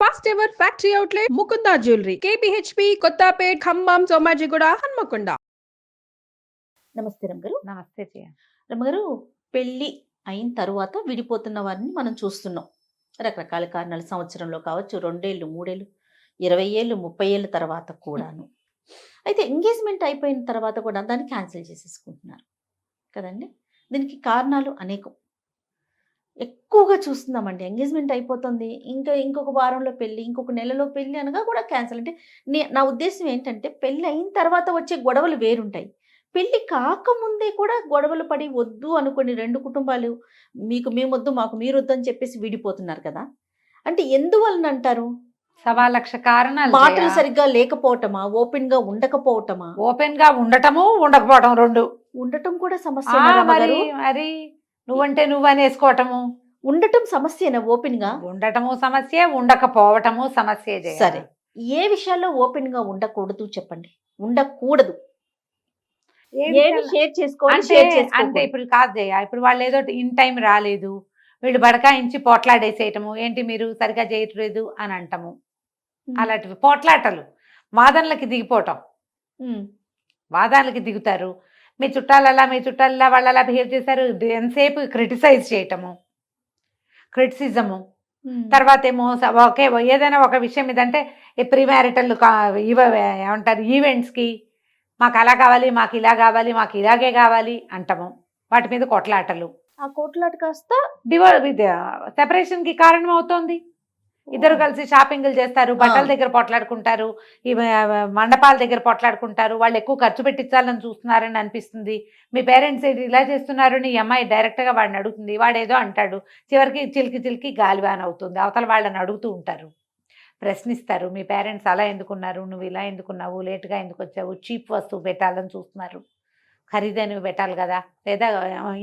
First ever factory outlet Mukunda jewellery KPHB Kothapet Khammam Somajiguda Hanamkonda. నమస్తే రమ్మగారు. నమస్తే జయ. రమ్మగారు, పెళ్ళి అయిన తరువాత విడిపోతున్న వారిని మనం చూస్తున్నాం. రకరకాల కారణాలు, సంవత్సరంలో కావచ్చు, 2 ఏళ్ళు, 3 ఏళ్ళు, 20 ఏళ్ళు, 30 ఏళ్ళ తర్వాత కూడాను. అయితే ఎంగేజ్మెంట్ అయిపోయిన తర్వాత కూడా దాన్ని క్యాన్సిల్ చేసేసుకుంటున్నారు కదండి. దీనికి కారణాలు అనేకం. ఎక్కువగా చూస్తున్నామండి, ఎంగేజ్మెంట్ అయిపోతుంది, ఇంకొక వారంలో పెళ్ళి, ఇంకొక నెలలో పెళ్ళి అనగా కూడా క్యాన్సిల్. అంటే నా ఉద్దేశం ఏంటంటే, పెళ్ళి అయిన తర్వాత వచ్చే గొడవలు వేరుంటాయి. పెళ్ళి కాకముందే కూడా గొడవలు పడి వద్దు అనుకుని 2 కుటుంబాలు మీకు మేమొద్దు మాకు మీరొద్దు అని చెప్పేసి విడిపోతున్నారు కదా. అంటే ఎందువలన అంటారు? 1,00,000 కారణాలు. మాటలు సరిగ్గా లేకపోవటమా, ఓపెన్ గా ఉండకపోవటమా? ఓపెన్ గా ఉండటము, ఉండకపోవటం రెండు. ఉండటం కూడా సమస్య. మరి నువ్వంటే నువ్వని వేసుకోవటము. ఉండటం సమస్యనా? ఓపెన్ గా ఉండటము సమస్య, ఉండకపోవటము సమస్య. సరే, ఏ విషయాల్లో ఓపెన్ గా ఉండకూడదు చెప్పండి. ఉండకూడదు షేర్ చేసుకోవాలి. అంటే ఇప్పుడు కాదు జయ, ఇప్పుడు వాళ్ళు ఏదో ఇన్ టైం రాలేదు, వీళ్ళు బడకాయించి పోట్లాడేసేయటము, ఏంటి మీరు సరిగా చేయట్లేదు అని అంటము. అలాంటివి పోట్లాటలు, వాదనలకి దిగిపోవటం. వాదనలకి దిగుతారు. మీ చుట్టాలలా వాళ్ళు అలా బిహేవ్ చేశారు, ఎంతసేపు క్రిటిసైజ్ చేయటము, క్రిటిసిజము. తర్వాత ఏమో ఓకే ఏదైనా ఒక విషయం ఇదంటే ప్రీ మ్యారిటల్ ఏమంటారు ఈవెంట్స్కి మాకు అలా కావాలి, మాకు ఇలా కావాలి, మాకు ఇలాగే కావాలి అంటాము. వాటి మీద కొట్లాటలు. ఆ కొట్లాట కాస్త సెపరేషన్ కి కారణం అవుతోంది. ఇద్దరు కలిసి షాపింగ్లు చేస్తారు, బట్టల దగ్గర పొట్లాడుకుంటారు, ఈ మండపాల దగ్గర పొట్లాడుకుంటారు. వాళ్ళు ఎక్కువ ఖర్చు పెట్టించాలని చూస్తున్నారని అనిపిస్తుంది. మీ పేరెంట్స్ ఇలా చేస్తున్నారు అని ఈ అమ్మాయి డైరెక్ట్ గా వాడిని అడుగుతుంది, వాడేదో అంటాడు. చివరికి చిలికి గాలివాన్ అవుతుంది. అవతల వాళ్ళని అడుగుతూ ఉంటారు, ప్రశ్నిస్తారు. మీ పేరెంట్స్ అలా ఎందుకున్నారు, నువ్వు ఇలా ఎందుకున్నావు, లేటుగా ఎందుకు వచ్చావు, చీప్ వస్తువు పెట్టాలని చూస్తున్నారు, ఖరీదైనవి పెట్టాలి కదా, లేదా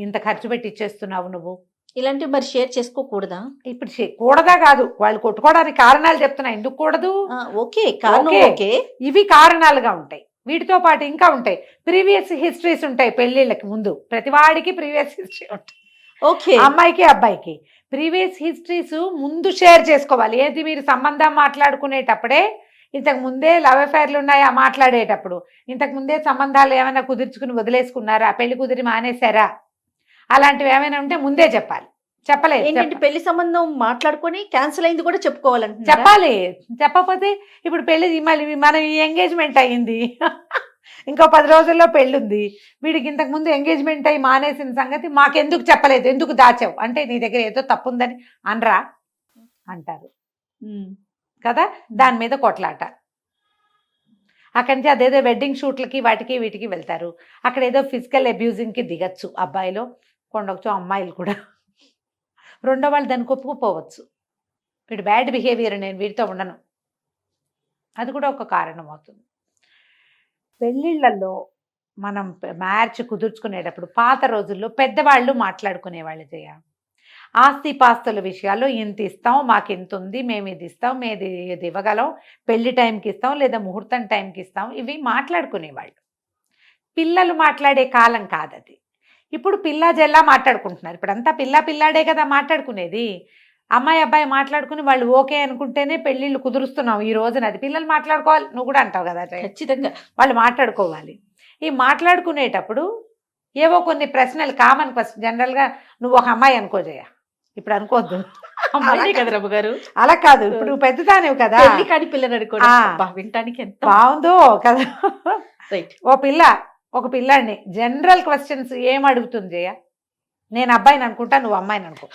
ఇంత ఖర్చు పెట్టి ఇచ్చేస్తున్నావు నువ్వు. ఇలాంటివి మరి షేర్ చేసుకోకూడదా? ఇప్పుడు కూడదా కాదు, వాళ్ళు కొట్టుకోవడానికి కారణాలు చెప్తున్నా. ఎందుకు కూడదు? ఓకే, ఇవి కారణాలుగా ఉంటాయి. వీటితో పాటు ఇంకా ఉంటాయి, ప్రీవియస్ హిస్టరీస్ ఉంటాయి. పెళ్ళిళ్ళకి ముందు ప్రతివాడికి ప్రీవియస్ హిస్టరీ ఉంటాయి. ఓకే, అమ్మాయికి అబ్బాయికి ప్రీవియస్ హిస్టరీస్ ముందు షేర్ చేసుకోవాలి. ఏది మీరు సంబంధం మాట్లాడుకునేటప్పుడే, ఇంతకు ముందే లవ్ అఫైర్లు ఉన్నాయా మాట్లాడేటప్పుడు, ఇంతకు ముందే సంబంధాలు ఏమైనా కుదుర్చుకుని వదిలేసుకున్నారా, పెళ్లి కుదిరి మానేశారా, అలాంటివి ఏమైనా ఉంటే ముందే చెప్పాలి. చెప్పలేదు ఏంటంటే పెళ్లి సంబంధం మాట్లాడుకొని క్యాన్సిల్ అయింది కూడా చెప్పుకోవాలంటే చెప్పాలి. చెప్పకపోతే ఇప్పుడు పెళ్లి మళ్ళీ మన ఎంగేజ్మెంట్ అయ్యింది, ఇంకో 10 రోజుల్లో పెళ్ళి ఉంది, వీడికి ఇంతకు ముందు ఎంగేజ్మెంట్ అయ్యి మానేసిన సంగతి మాకెందుకు చెప్పలేదు, ఎందుకు దాచావు అంటే నీ దగ్గర ఏదో తప్పు ఉందని అనరా అంటారు కదా. దాని మీద కొట్లాట. అక్కడి నుంచి అదేదో వెడ్డింగ్ షూట్లకి వాటికి వీటికి వెళ్తారు. అక్కడ ఏదో ఫిజికల్ అబ్యూజింగ్కి దిగచ్చు అబ్బాయిలు, కొండొచ్చు అమ్మాయిలు కూడా. రెండో వాళ్ళు దానికి ఒప్పుకుపోవచ్చు, వీడు బ్యాడ్ బిహేవియర్, నేను వీడితో ఉండను, అది కూడా ఒక కారణం అవుతుంది. పెళ్ళిళ్ళల్లో మనం మ్యారేజ్ కుదుర్చుకునేటప్పుడు పాత రోజుల్లో పెద్దవాళ్ళు మాట్లాడుకునేవాళ్ళు చేయ, ఆస్తిపాస్తుల విషయాల్లో ఇంత ఇస్తాం, మాకు ఇంత ఉంది, మేము ఇది ఇస్తాం, మేము ఇది ఇవ్వగలం, పెళ్లి టైంకి ఇస్తాం లేదా ముహూర్తం టైంకి ఇస్తాం, ఇవి మాట్లాడుకునేవాళ్ళు. పిల్లలు మాట్లాడే కాలం కాదది. ఇప్పుడు పిల్లా జల్లా మాట్లాడుకుంటున్నారు. ఇప్పుడంతా పిల్లాడే కదా మాట్లాడుకునేది. అమ్మాయి అబ్బాయి మాట్లాడుకుని వాళ్ళు ఓకే అనుకుంటేనే పెళ్ళిళ్ళు కుదురుస్తున్నాం ఈ రోజున. అది పిల్లలు మాట్లాడుకోవాలి, నువ్వు కూడా అంటావు కదా, ఖచ్చితంగా వాళ్ళు మాట్లాడుకోవాలి. ఈ మాట్లాడుకునేటప్పుడు ఏవో కొన్ని ప్రశ్నలు, కామన్ క్వశ్చన్. జనరల్గా నువ్వు ఒక అమ్మాయి అనుకోజేయ, ఇప్పుడు అనుకోవద్దు గారు, అలా కాదు, ఇప్పుడు నువ్వు పెద్దదానివి కదా, కానీ పిల్లలు వినటానికి ఎంత బాగుందో కదా. ఒక పిల్లాడిని జనరల్ క్వశ్చన్స్ ఏం అడుగుతుంది జయ, నేను అబ్బాయిని అనుకుంటా, నువ్వు అమ్మాయిని అనుకో.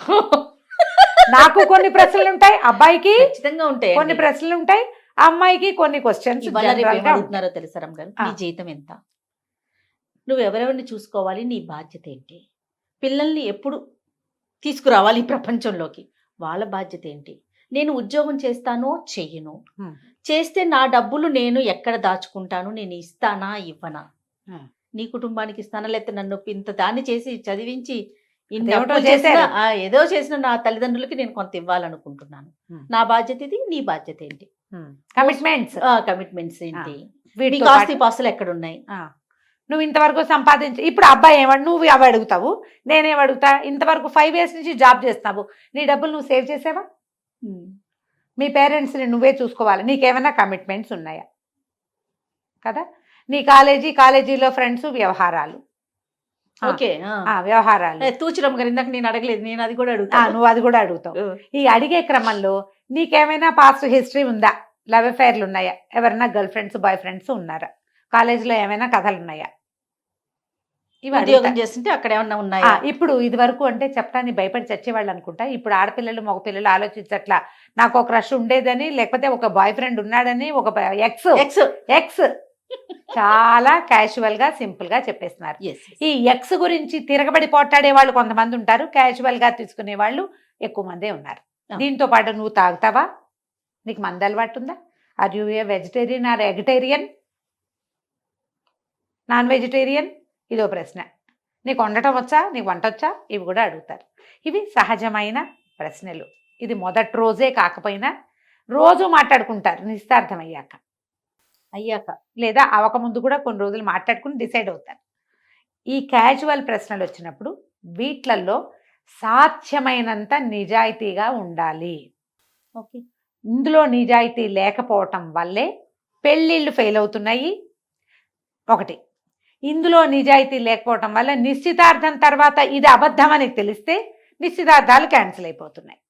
నాకు కొన్ని ప్రశ్నలు ఉంటాయి, అబ్బాయికి ఖచ్చితంగా ఉంటాయి, కొన్ని ప్రశ్నలు ఉంటాయి, అమ్మాయికి కొన్ని క్వశ్చన్స్. అడుగుతున్నారో తెలుసా రమ్ గారు, నీ జీతం ఎంత, నువ్వు ఎవరెవరిని చూసుకోవాలి, నీ బాధ్యత ఏంటి, పిల్లల్ని ఎప్పుడు తీసుకురావాలి ఈ ప్రపంచంలోకి, వాళ్ళ బాధ్యత ఏంటి, నేను ఉద్యోగం చేస్తానో చెయ్యను, చేస్తే నా డబ్బులు నేను ఎక్కడ దాచుకుంటాను, నేను ఇస్తానా ఇవ్వనా, నీ కుటుంబానికి ఇస్తానా, లేకపోతే నన్ను ఇంత దాన్ని చేసి చదివించి ఏదో చేసిన నా తల్లిదండ్రులకి నేను కొంత ఇవ్వాలనుకుంటున్నాను, నా బాధ్యత ఇది, నీ బాధ్యత ఏంటి, కమిట్మెంట్స్ ఏంటి, ఆస్తిపాస్తులు ఎక్కడున్నాయి, నువ్వు ఇంతవరకు సంపాదించి. ఇప్పుడు అబ్బాయి ఏమడు, నువ్వు అవి అడుగుతావు, నేనేం అడుగుతా, ఇంతవరకు 5 years నుంచి జాబ్ చేస్తావు, నీ డబ్బులు నువ్వు సేవ్ చేసావా, మీ పేరెంట్స్ని నువ్వే చూసుకోవాలి, నీకేమైనా కమిట్మెంట్స్ ఉన్నాయా కదా. నీ కాలేజీలో ఫ్రెండ్స్, వ్యవహారాలు, ఓకే. వ్యవహారాలు. తూచడం గారు ఇందాక నేను అడగలేదు, నేను అది కూడా అడుగుతా. నువ్వు అది కూడా అడుగుతావు. ఈ అడిగే క్రమంలో నీకేమైనా పాస్ట్ హిస్టరీ ఉందా, లవ్ అఫైర్లు ఉన్నాయా, ఎవరైనా గర్ల్ ఫ్రెండ్స్ బాయ్ ఫ్రెండ్స్ ఉన్నారా, కాలేజీలో ఏమైనా కథలు ఉన్నాయా, ఇవి ఉద్యోగం చేస్తుంటే అక్కడ ఏమన్నా ఉన్నాయా. ఇప్పుడు ఇది వరకు అంటే చెప్పడానికి భయపడి చచ్చేవాళ్ళు అనుకుంటా. ఇప్పుడు ఆడపిల్లలు మగపిల్లలు ఆలోచించట్లా, నాకు ఒక క్రష్ ఉండేదని, లేకపోతే ఒక బాయ్ ఫ్రెండ్ ఉన్నాడని, ఒక ఎక్స్ చాలా క్యాజువల్ గా సింపుల్ గా చెప్పేస్తున్నారు. ఈ ఎక్స్ గురించి తిరగబడి పోట్లాడే వాళ్ళు కొంతమంది ఉంటారు, క్యాజువల్ గా తీసుకునే వాళ్ళు ఎక్కువ మందే ఉన్నారు. దీంతో పాటు నువ్వు తాగుతావా, నీకు మంద అలవాటు ఉందా, are you a vegetarian or eggetarian, non vegetarian, ఇదో ప్రశ్న. నీకు వండటం వచ్చా, నీకు వంట వచ్చా, ఇవి కూడా అడుగుతారు. ఇవి సహజమైన ప్రశ్నలు. ఇది మొదటి రోజే కాకపోయినా రోజు మాట్లాడుకుంటారు నిశ్చితార్థం అయ్యాక లేదా అవకముందు కూడా కొన్ని రోజులు మాట్లాడుకుని డిసైడ్ అవుతారు. ఈ క్యాజువల్ ప్రశ్నలు వచ్చినప్పుడు వీటిలలో సాధ్యమైనంత నిజాయితీగా ఉండాలి. ఓకే, ఇందులో నిజాయితీ లేకపోవటం వల్లే పెళ్ళిళ్ళు ఫెయిల్ అవుతున్నాయి. ఒకటి, ఇందులో నిజాయితీ లేకపోవటం వల్ల నిశ్చితార్థం తర్వాత ఇది అబద్ధం అని తెలిస్తే నిశ్చితార్థాలు క్యాన్సిల్ అయిపోతున్నాయి.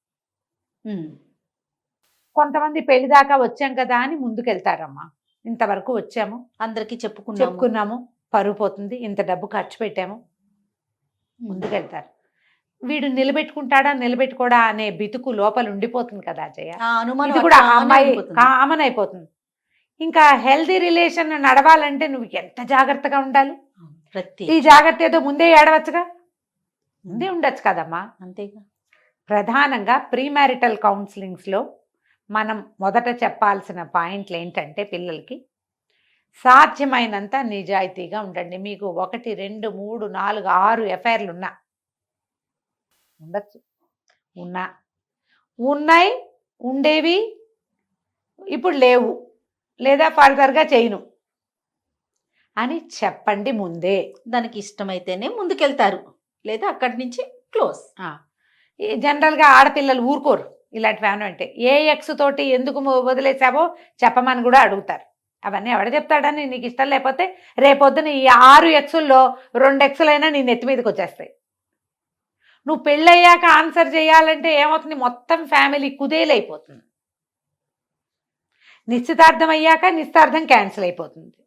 కొంతమంది పెళ్లి దాకా వచ్చాం కదా అని ముందుకెళ్తారమ్మా, ఇంతవరకు వచ్చాము, అందరికీ చెప్పుకున్నాము, పరువు పోతుంది, ఇంత డబ్బు ఖర్చు పెట్టాము, ముందుకెళ్తారు. వీడు నిలబెట్టుకుంటాడా నిలబెట్టుకోడా అనే బితుకు లోపల ఉండిపోతుంది కదా అజయ్య. ఇది కూడా అమ్మాయి కామన్ అయిపోతుంది. ఇంకా హెల్దీ రిలేషన్ నడవాలంటే నువ్వు ఎంత జాగ్రత్తగా ఉండాలి. ఈ జాగ్రత్త ఏదో ముందే ఏడవచ్చుగా, ముందే ఉండొచ్చు కదమ్మా. అంతేగా. ప్రధానంగా ప్రీ మ్యారిటల్ కౌన్సిలింగ్స్లో మనం మొదట చెప్పాల్సిన పాయింట్లు ఏంటంటే, పిల్లలకి సాధ్యమైనంత నిజాయితీగా ఉండండి. మీకు 1, 2, 3, 4, 6 ఎఫ్ఐఆర్లు ఉండొచ్చు, ఉన్నాయి, ఉండేవి, ఇప్పుడు లేవు, లేదా ఫర్దర్గా చేయను అని చెప్పండి ముందే. దానికి ఇష్టమైతేనే ముందుకెళ్తారు, లేదా అక్కడి నుంచి క్లోజ్. జనరల్గా ఆడపిల్లలు ఊరుకోరు ఇలాంటివి ఏమైనా అంటే. ఏ ఎక్స్ తోటి ఎందుకు వదిలేసావో చెప్పమని కూడా అడుగుతారు. అవన్నీ ఎవడ చెప్తాడని, నీకు ఇష్టం లేకపోతే రేపొద్దున ఈ 6 ఎక్సుల్లో 2 ఎక్సులైనా నీ నెత్తి మీదకి వచ్చేస్తాయి. నువ్వు పెళ్ళయ్యాక ఆన్సర్ చేయాలంటే ఏమవుతుంది, మొత్తం ఫ్యామిలీ కుదేలైపోతుంది. నిశ్చితార్థం అయ్యాక నిశ్చితార్థం క్యాన్సిల్ అయిపోతుంది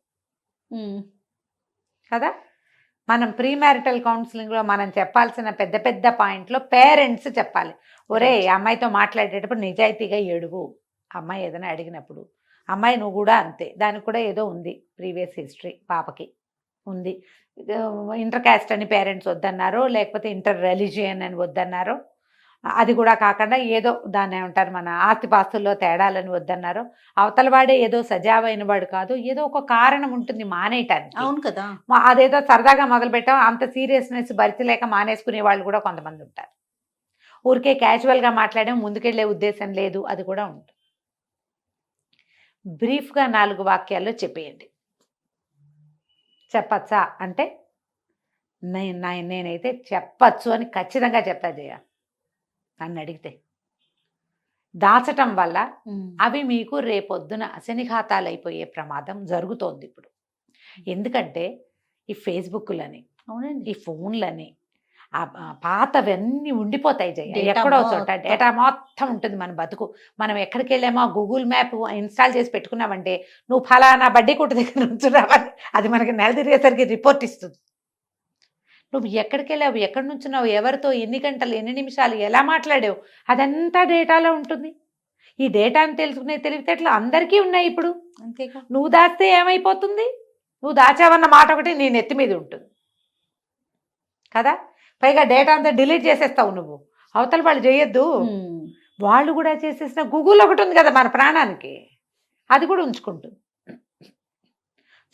కదా. మనం ప్రీ మ్యారిటల్ కౌన్సిలింగ్లో మనం చెప్పాల్సిన పెద్ద పెద్ద పాయింట్లో పేరెంట్స్ చెప్పాలి. ఒరే, అమ్మాయితో మాట్లాడేటప్పుడు నిజాయితీగా ఏడుగు. అమ్మాయి ఏదైనా అడిగినప్పుడు, అమ్మాయి నువ్వు కూడా అంతే, దానికి కూడా ఏదో ఉంది ప్రీవియస్ హిస్టరీ, పాపకి ఉంది, ఇంటర్ క్యాస్ట్ అని పేరెంట్స్ వద్దన్నారో, లేకపోతే ఇంటర్ రిలీజియన్ అని వద్దన్నారో, అది కూడా కాకుండా ఏదో దాన్ని ఏమంటారు, మన ఆస్తిపాస్తుల్లో తేడాలని వద్దన్నారో, అవతల వాడే ఏదో సజావైన వాడు కాదు, ఏదో ఒక కారణం ఉంటుంది మానేయటానికి. అవును కదా. అదేదో సరదాగా మొదలుపెట్టాం, అంత సీరియస్నెస్ భరించలేక మానేసుకునే వాళ్ళు కూడా కొంతమంది ఉంటారు. ఊరికే క్యాజువల్గా మాట్లాడడం, ముందుకెళ్లే ఉద్దేశం లేదు, అది కూడా ఉంటుంది. బ్రీఫ్గా 4 వాక్యాల్లో చెప్పేయండి. చెప్పచ్చా అంటే నేనైతే చెప్పచ్చు అని ఖచ్చితంగా చెప్తా జయ. నన్ను అడిగితే దాచటం వల్ల అవి మీకు రేపొద్దున అశనిఘాతాలు అయిపోయే ప్రమాదం జరుగుతోంది ఇప్పుడు. ఎందుకంటే ఈ ఫేస్బుక్లని, అవునండి, ఈ ఫోన్లని, పాతవన్నీ ఉండిపోతాయి జయ. ఎక్కడో చోట డేటా మొత్తం ఉంటుంది మన బతుకు. మనం ఎక్కడికి వెళ్ళామో గూగుల్ మ్యాప్ ఇన్స్టాల్ చేసి పెట్టుకున్నామంటే, నువ్వు ఫలానా బడ్డీ కొట్టు దగ్గర నుంచున్నావని అది మనకి నెల తిరిగేసరికి రిపోర్ట్ ఇస్తుంది. నువ్వు ఎక్కడికి వెళ్ళావు, ఎక్కడి నుంచున్నావు, ఎవరితో, ఎన్ని గంటలు, ఎన్ని నిమిషాలు, ఎలా మాట్లాడావు, అదంతా డేటాలో ఉంటుంది. ఈ డేటాను తెలుసుకునే తెలివితేటలు అందరికీ ఉన్నాయి ఇప్పుడు. అంతేగా. నువ్వు దాస్తే ఏమైపోతుంది, నువ్వు దాచావన్న మాట ఒకటి నీ నెత్తి మీద ఉంటుంది కదా. పైగా డేటా అంతా డిలీట్ చేసేస్తావు నువ్వు, అవతల వాళ్ళు చేయొద్దు, వాళ్ళు కూడా చేసేసిన గూగుల్ ఒకటి ఉంది కదా మన ప్రాణానికి, అది కూడా ఉంచుకుంటుంది.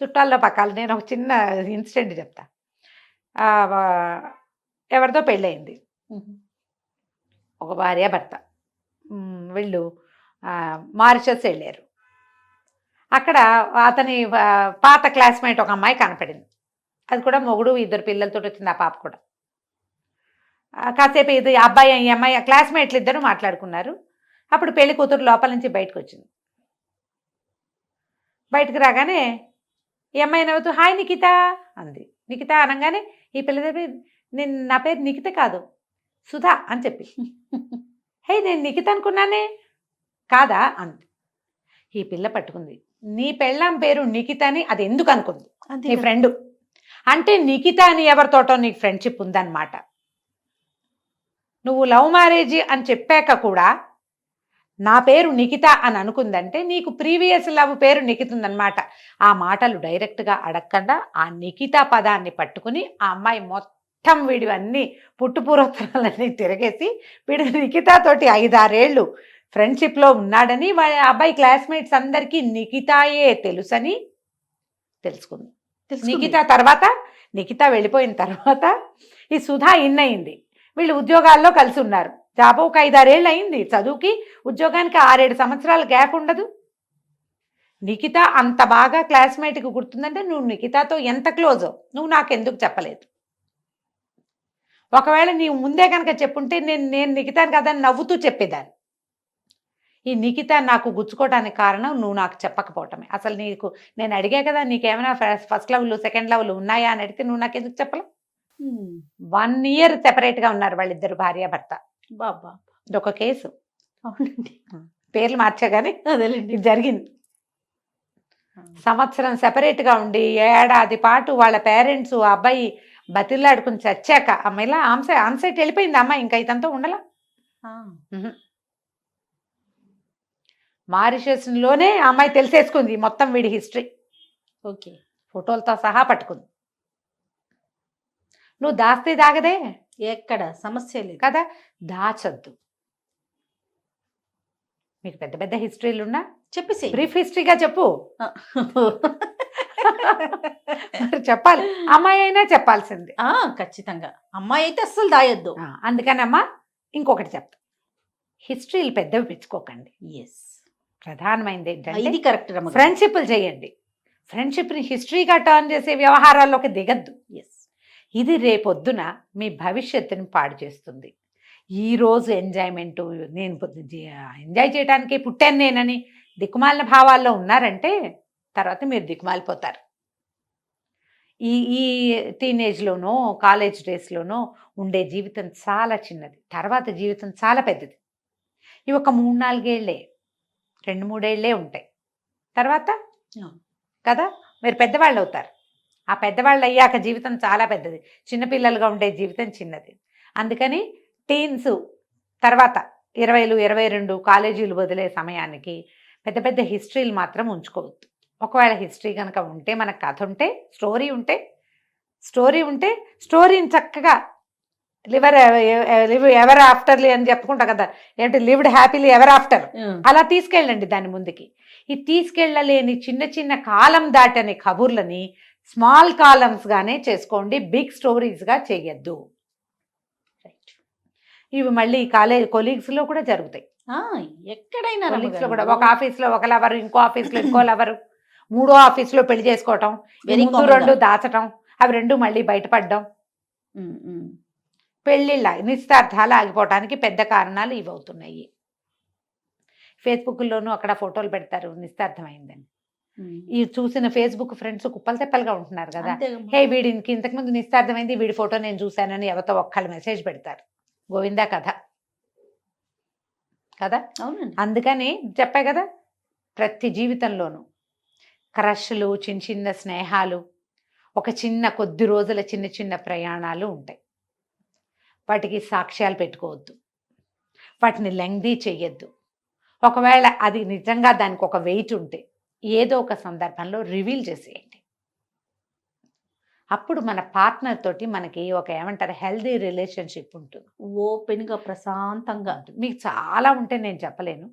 చుట్టాల్లో పక్కల నేను ఒక చిన్న ఇన్సిడెంట్ చెప్తా. ఎవరితో పెళ్ళయింది, ఒక భార్య భర్త, వీళ్ళు మారిషస్ వెళ్ళారు. అక్కడ అతని పాత క్లాస్మేట్ ఒక అమ్మాయి కనపడింది. అది కూడా మొగుడు, 2 పిల్లలతో వచ్చింది. ఆ పాప కూడా కాసేపు ఇది అబ్బాయి ఈ అమ్మాయి క్లాస్మేట్లు ఇద్దరు మాట్లాడుకున్నారు. అప్పుడు పెళ్లి కూతురు లోపల నుంచి బయటకు వచ్చింది. బయటకు రాగానే ఈ అమ్మాయి నవ్వుతూ హాయ్ నిఖిత అంది. నిఖిత అనగానే ఈ పిల్ల దగ్గర నేను నా పేరు నిఖిత కాదు సుధా అని చెప్పి హే నేను నిఖిత అనుకున్నానే కాదా అంది. ఈ పిల్ల పట్టుకుంది. నీ పెళ్ళాం పేరు నిఖిత అని అది ఎందుకు అనుకుంది నీ ఫ్రెండ్ అంటే నిఖిత అని ఎవరితోటో నీకు ఫ్రెండ్షిప్ ఉందన్నమాట. నువ్వు లవ్ మ్యారేజ్ అని చెప్పాక కూడా నా పేరు నిఖిత అని అనుకుందంటే నీకు ప్రీవియస్ లవ్ పేరు నిఖిత ఉందన్నమాట. ఆ మాటలు డైరెక్ట్గా అడగకుండా ఆ నిఖిత పదాన్ని పట్టుకుని ఆ అమ్మాయి మొత్తం వీడి అన్ని పుట్టుపూర్వోత్తరాలన్నీ తిరగేసి వీడు నిఖితతోటి 5-6 ఏళ్ళు ఫ్రెండ్షిప్లో ఉన్నాడని వాళ్ళ అబ్బాయి క్లాస్మేట్స్ అందరికీ నిఖితాయే తెలుసని తెలుసుకుంది. నిఖిత వెళ్ళిపోయిన తర్వాత ఈ సుధా ఇన్నయింది. వీళ్ళు ఉద్యోగాల్లో కలిసి ఉన్నారు. జాబు ఒక 5-6 ఏళ్ళు అయింది. చదువుకి ఉద్యోగానికి 6-7 సంవత్సరాల గ్యాప్ ఉండదు. నిఖిత అంత బాగా క్లాస్మేట్కి గుర్తుందంటే నువ్వు నిఖితతో ఎంత క్లోజో నువ్వు నాకెందుకు చెప్పలేదు. ఒకవేళ నీవు ముందే కనుక చెప్పుంటే నేను నిఖితాను కదని నవ్వుతూ చెప్పేదాన్ని. ఈ నిఖిత నాకు గుచ్చుకోవడానికి కారణం నువ్వు నాకు చెప్పకపోవటమే. అసలు నీకు నేను అడిగా కదా నీకేమైనా ఫస్ట్ లవ్లు సెకండ్ లవ్లు ఉన్నాయా అని అడిగితే నువ్వు నాకు ఎందుకు చెప్పలే. 1 year సెపరేట్గా ఉన్నారు వాళ్ళిద్దరు భార్యాభర్త. బాబా ఇదొక కేసు. అవునండి, పేర్లు మార్చగానే అదేలేండి ఇది జరిగింది. సంవత్సరం సెపరేట్గా ఉండి ఏడాది పాటు వాళ్ళ పేరెంట్స్ ఆ అబ్బాయి బతిలాడుకుని చచ్చాక అమ్మాయిలా ఆన్సైట్ వెళ్ళిపోయింది అమ్మాయి. ఇంకా ఇదంతా ఉండలా. మారిషస్లోనే అమ్మాయి తెలిసేసుకుంది మొత్తం వీడి హిస్టరీ. ఓకే, ఫోటోలతో సహా పట్టుకుంది. నువ్వు దాస్తే దాగదే ఎక్కడ సమస్య లేదు కదా, దాచొద్దు. మీకు పెద్ద పెద్ద హిస్టరీలు ఉన్నా చెప్పేసి బ్రీఫ్ హిస్టరీగా చెప్పు. మరి చెప్పాలి, అమ్మాయి అయినా చెప్పాల్సింది. ఖచ్చితంగా అమ్మాయి అయితే అస్సలు దాయొద్దు. అందుకని అమ్మా ఇంకొకటి చెప్తా, హిస్టరీలు పెద్దవి పెంచుకోకండి. ఎస్, ప్రధానమైనది ఏంటంటే ఇది కరెక్ట్. ఫ్రెండ్షిప్లు చేయండి. ఫ్రెండ్షిప్ని హిస్టరీగా టర్న్ చేసే వ్యవహారాల్లోకి దిగద్దు. ఎస్, ఇది రేపొద్దున మీ భవిష్యత్తుని పాడు చేస్తుంది. ఈరోజు ఎంజాయ్మెంటు నేను ఎంజాయ్ చేయడానికే పుట్టాను నేనని దిక్కుమాలిన భావాల్లో ఉన్నారంటే తర్వాత మీరు దిక్కుమాలిపోతారు. ఈ టీనేజ్లోనో కాలేజ్ డేస్లోనో ఉండే జీవితం చాలా చిన్నది, తర్వాత జీవితం చాలా పెద్దది. ఇవి ఒక 3-4 ఏళ్లే, 2-3 ఏళ్లే ఉంటాయి. తర్వాత కదా మీరు పెద్దవాళ్ళు అవుతారు. ఆ పెద్దవాళ్ళు అయ్యాక జీవితం చాలా పెద్దది, చిన్నపిల్లలుగా ఉండే జీవితం చిన్నది. అందుకని టీన్స్ తర్వాత 20, 22 కాలేజీలు వదిలే సమయానికి పెద్ద పెద్ద హిస్టరీలు మాత్రం ఉంచుకోవద్దు. ఒకవేళ హిస్టరీ కనుక ఉంటే, మన కథ ఉంటే, స్టోరీ ఉంటే స్టోరీని చక్కగా లివ్ ఎవర్ ఆఫ్టర్లీ అని చెప్పుకుంటా కదా, ఏంటి లివ్డ్ హ్యాపీలీ ఎవర్ ఆఫ్టర్, అలా తీసుకెళ్ళండి దాని ముందుకి. ఈ తీసుకెళ్ళలేని చిన్న చిన్న కాలం దాటని కబుర్లని స్మాల్ కాలమ్స్గానే చేసుకోండి, బిగ్ స్టోరీస్గా చేయొద్దు. రైట్, ఇవి మళ్ళీ కాలేజ్ కొలీగ్స్లో కూడా జరుగుతాయి. ఎక్కడైనా కొలీగ్స్లో కూడా ఒక ఆఫీస్లో ఒక లవరు, ఇంకో ఆఫీస్లో ఇంకో లవరు, 3వ ఆఫీస్లో పెళ్లి చేసుకోవటం, 2 దాచటం, అవి 2 మళ్ళీ బయటపడడం, పెళ్ళిళ్ళ నిశ్చితార్థాలు ఆగిపోవటానికి పెద్ద కారణాలు ఇవి అవుతున్నాయి. ఫేస్బుక్లోనూ అక్కడ ఫోటోలు పెడతారు నిశ్చితార్థం అయిందని. ఈ చూసిన ఫేస్బుక్ ఫ్రెండ్స్ కుప్పలు తెప్పలుగా ఉంటున్నారు కదా, హే వీడికి ఇంతకుముందు నిశ్చితార్థమైంది, వీడి ఫోటో నేను చూశానని ఎవరితో ఒక్కళ్ళు మెసేజ్ పెడతారు. గోవిందా కథ కదా. అందుకని చెప్పా కదా, ప్రతి జీవితంలోనూ క్రష్లు, చిన్న చిన్న స్నేహాలు, ఒక కొద్ది రోజుల చిన్న చిన్న ప్రయాణాలు ఉంటాయి. వాటికి సాక్ష్యాలు పెట్టుకోవద్దు, వాటిని లెంగ్దీ చెయ్యొద్దు. ఒకవేళ అది నిజంగా దానికి ఒక వెయిట్ ఉంటే ఏదో ఒక సందర్భంలో రివీల్ చేసేయండి. అప్పుడు మన పార్ట్నర్ తోటి మనకి ఒక ఏమంటారు హెల్దీ రిలేషన్షిప్ ఉంటుంది, ఓపెన్గా ప్రశాంతంగా. మీకు చాలా ఉంటే నేను చెప్పలేను,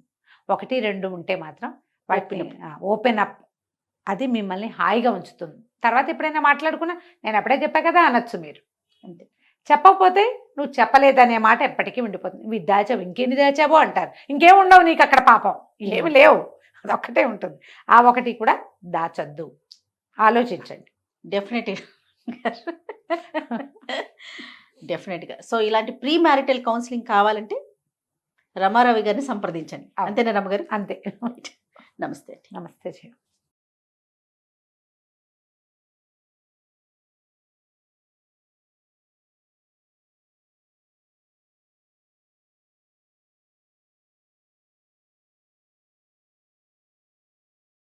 1-2 ఉంటే మాత్రం వాటిని ఓపెన్ అప్, అది మిమ్మల్ని హాయిగా ఉంచుతుంది. తర్వాత ఎప్పుడైనా మాట్లాడుకున్నా నేను అప్పుడే చెప్పా కదా అనొచ్చు మీరు. అంతే, చెప్పకపోతే నువ్వు చెప్పలేదనే మాట ఎప్పటికీ ఉండిపోతుంది. ఇవి దాచావు, ఇంకెన్ని దాచావో అంటారు, ఇంకేం ఉండవు నీకు అక్కడ, పాపం ఏమి లేవు, అదొక్కటే ఉంటుంది. ఆ ఒకటి కూడా దాచొద్దు, ఆలోచించండి. డెఫినెట్గా. సో ఇలాంటి ప్రీ మ్యారిటల్ కౌన్సిలింగ్ కావాలంటే రమారవి గారిని సంప్రదించండి. అవును. అంతేనా రమ్మగారు? అంతే. నమస్తే అండి. నమస్తే.